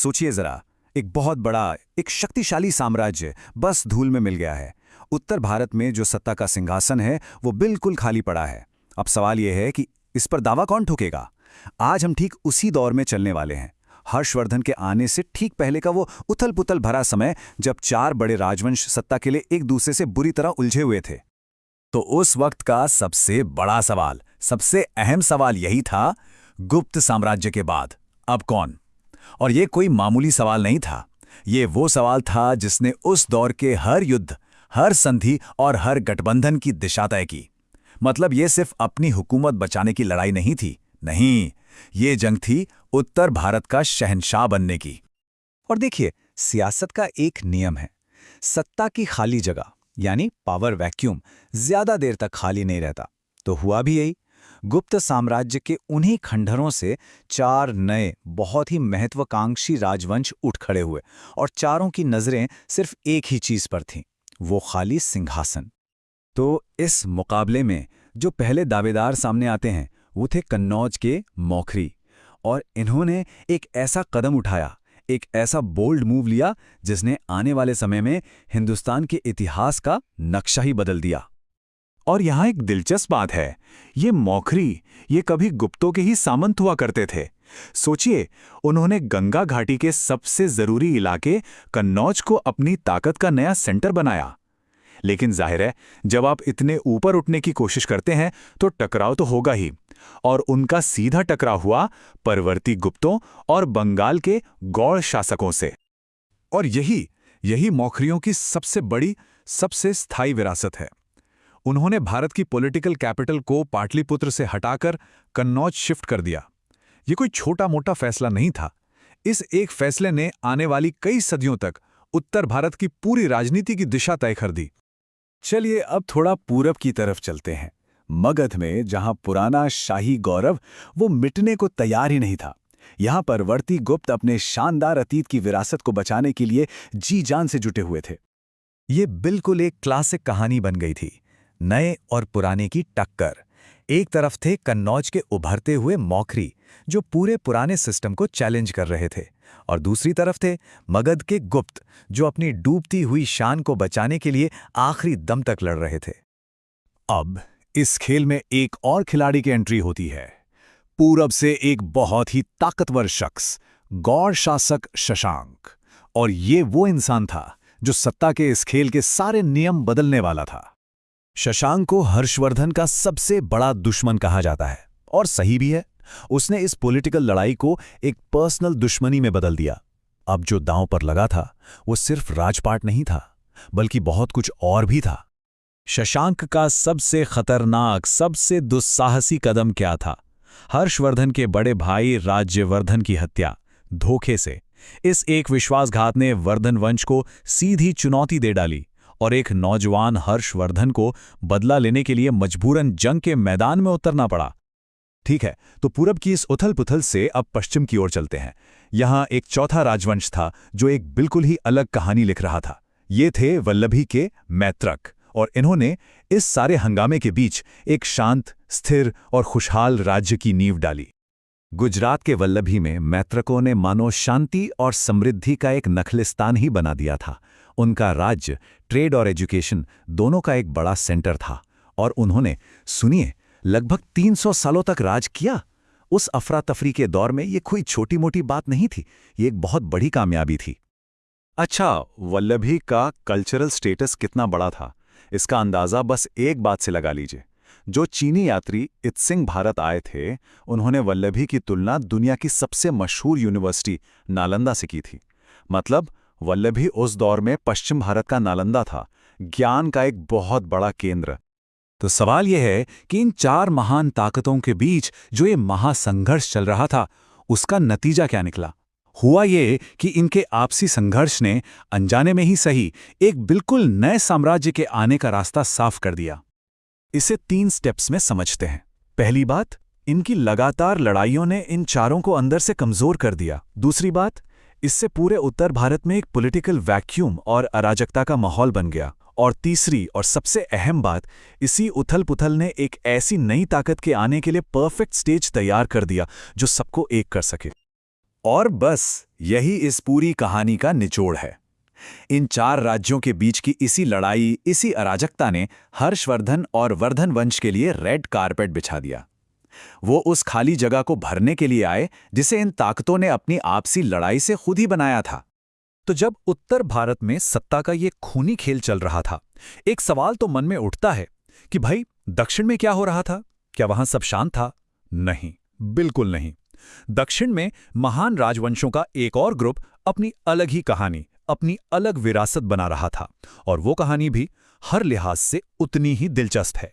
सोचिए जरा, एक बहुत बड़ा, एक शक्तिशाली साम्राज्य बस धूल में मिल गया है। उत्तर भारत में जो सत्ता का सिंहासन है वो बिल्कुल खाली पड़ा है। अब सवाल यह है कि इस पर दावा कौन ठोकेगा। आज हम ठीक उसी दौर में चलने वाले हैं, हर्षवर्धन के आने से ठीक पहले का वो उथल पुथल भरा समय, जब चार बड़े राजवंश सत्ता के लिए एक दूसरे से बुरी तरह उलझे हुए थे। तो उस वक्त का सबसे बड़ा सवाल, सबसे अहम सवाल यही था, गुप्त साम्राज्य के बाद अब कौन। और ये कोई मामूली सवाल नहीं था, ये वो सवाल था जिसने उस दौर के हर युद्ध, हर संधि और हर गठबंधन की दिशा तय की। मतलब ये सिर्फ अपनी हुकूमत बचाने की लड़ाई नहीं थी, नहीं, ये जंग थी उत्तर भारत का शहंशाह बनने की। और देखिए, सियासत का एक नियम है, सत्ता की खाली जगह यानी पावर वैक्यूम ज्यादा देर तक खाली नहीं रहता। तो हुआ भी यही, गुप्त साम्राज्य के उन्हीं खंडहरों से चार नए बहुत ही महत्वाकांक्षी राजवंश उठ खड़े हुए, और चारों की नजरें सिर्फ एक ही चीज पर थीं, वो खाली सिंहासन। तो इस मुकाबले में जो पहले दावेदार सामने आते हैं वो थे कन्नौज के मौखरी। और इन्होंने एक ऐसा कदम उठाया, एक ऐसा बोल्ड मूव लिया जिसने आने वाले समय में हिंदुस्तान के इतिहास का नक्शा ही बदल दिया। और यहां एक दिलचस्प बात है, ये मौखरी, ये कभी गुप्तों के ही सामंत हुआ करते थे। सोचिए, उन्होंने गंगा घाटी के सबसे जरूरी इलाके कन्नौज को अपनी ताकत का नया सेंटर बनाया। लेकिन जाहिर है, जब आप इतने ऊपर उठने की कोशिश करते हैं तो टकराव तो होगा ही, और उनका सीधा टकराव हुआ परवर्ती गुप्तों और बंगाल के गौड़ शासकों से। और यही मौखरियों की सबसे बड़ी, सबसे स्थायी विरासत है। उन्होंने भारत की पॉलिटिकल कैपिटल को पाटलिपुत्र से हटाकर कन्नौज शिफ्ट कर दिया। ये कोई छोटा मोटा फैसला नहीं था। इस एक फैसले ने आने वाली कई सदियों तक उत्तर भारत की पूरी राजनीति की दिशा तय कर दी। चलिए अब थोड़ा पूरब की तरफ चलते हैं, मगध में, जहां पुराना शाही गौरव वो मिटने को तैयार ही नहीं था। यहां परवर्ती गुप्त अपने शानदार अतीत की विरासत को बचाने के लिए जी जान से जुटे हुए थे। ये बिल्कुल एक क्लासिक कहानी बन गई थी, नए और पुराने की टक्कर। एक तरफ थे कन्नौज के उभरते हुए मौखरी, जो पूरे पुराने सिस्टम को चैलेंज कर रहे थे, और दूसरी तरफ थे मगध के गुप्त, जो अपनी डूबती हुई शान को बचाने के लिए आखिरी दम तक लड़ रहे थे। अब इस खेल में एक और खिलाड़ी की एंट्री होती है, पूरब से एक बहुत ही ताकतवर शख्स, गौड़ शासक शशांक। और ये वो इंसान था जो सत्ता के इस खेल के सारे नियम बदलने वाला था। शशांक को हर्षवर्धन का सबसे बड़ा दुश्मन कहा जाता है, और सही भी है। उसने इस पॉलिटिकल लड़ाई को एक पर्सनल दुश्मनी में बदल दिया। अब जो दांव पर लगा था वो सिर्फ राजपाट नहीं था, बल्कि बहुत कुछ और भी था। शशांक का सबसे खतरनाक, सबसे दुस्साहसी कदम क्या था? हर्षवर्धन के बड़े भाई राज्यवर्धन की हत्या, धोखे से। इस एक विश्वासघात ने वर्धन वंश को सीधी चुनौती दे डाली, और एक नौजवान हर्षवर्धन को बदला लेने के लिए मजबूरन जंग के मैदान में उतरना पड़ा। ठीक है, तो पूरब की इस उथल पुथल से अब पश्चिम की ओर चलते हैं। यहां एक चौथा राजवंश था जो एक बिल्कुल ही अलग कहानी लिख रहा था। ये थे वल्लभी के मैत्रक, और इन्होंने इस सारे हंगामे के बीच एक शांत, स्थिर और खुशहाल राज्य की नींव डाली। गुजरात के वल्लभी में मैत्रकों ने मानो शांति और समृद्धि का एक नखलिस्तान ही बना दिया था। उनका राज्य ट्रेड और एजुकेशन दोनों का एक बड़ा सेंटर था, और उन्होंने, सुनिए, लगभग 300 सालों तक राज किया। उस अफरा तफरी के दौर में ये कोई छोटी मोटी बात नहीं थी, ये एक बहुत बड़ी कामयाबी थी। अच्छा, वल्लभी का कल्चरल स्टेटस कितना बड़ा था, इसका अंदाजा बस एक बात से लगा लीजिए। जो चीनी यात्री इत्सिंग भारत आए थे, उन्होंने वल्लभी की तुलना दुनिया की सबसे मशहूर यूनिवर्सिटी नालंदा से की थी। मतलब वल्लभी उस दौर में पश्चिम भारत का नालंदा था, ज्ञान का एक बहुत बड़ा केंद्र। तो सवाल यह है कि इन चार महान ताकतों के बीच जो ये महासंघर्ष चल रहा था, उसका नतीजा क्या निकला? हुआ ये कि इनके आपसी संघर्ष ने अनजाने में ही सही एक बिल्कुल नए साम्राज्य के आने का रास्ता साफ कर दिया। इसे 3 स्टेप्स में समझते हैं। पहली बात, इनकी लगातार लड़ाइयों ने इन चारों को अंदर से कमजोर कर दिया। दूसरी बात, इससे पूरे उत्तर भारत में एक पॉलिटिकल वैक्यूम और अराजकता का माहौल बन गया। और तीसरी और सबसे अहम बात, इसी उथल पुथल ने एक ऐसी नई ताकत के आने के लिए परफेक्ट स्टेज तैयार कर दिया जो सबको एक कर सके। और बस यही इस पूरी कहानी का निचोड़ है। इन 4 राज्यों के बीच की इसी लड़ाई, इसी अराजकता ने हर्षवर्धन और वर्धन वंश के लिए रेड कारपेट बिछा दिया। वो उस खाली जगह को भरने के लिए आए जिसे इन ताकतों ने अपनी आपसी लड़ाई से खुद ही बनाया था। तो जब उत्तर भारत में सत्ता का ये खूनी खेल चल रहा था, एक सवाल तो मन में उठता है कि भाई दक्षिण में क्या हो रहा था? क्या वहां सब शांत था? नहीं, बिल्कुल नहीं। दक्षिण में महान राजवंशों का एक और ग्रुप अपनी अलग ही कहानी, अपनी अलग विरासत बना रहा था, और वो कहानी भी हर लिहाज से उतनी ही दिलचस्प है।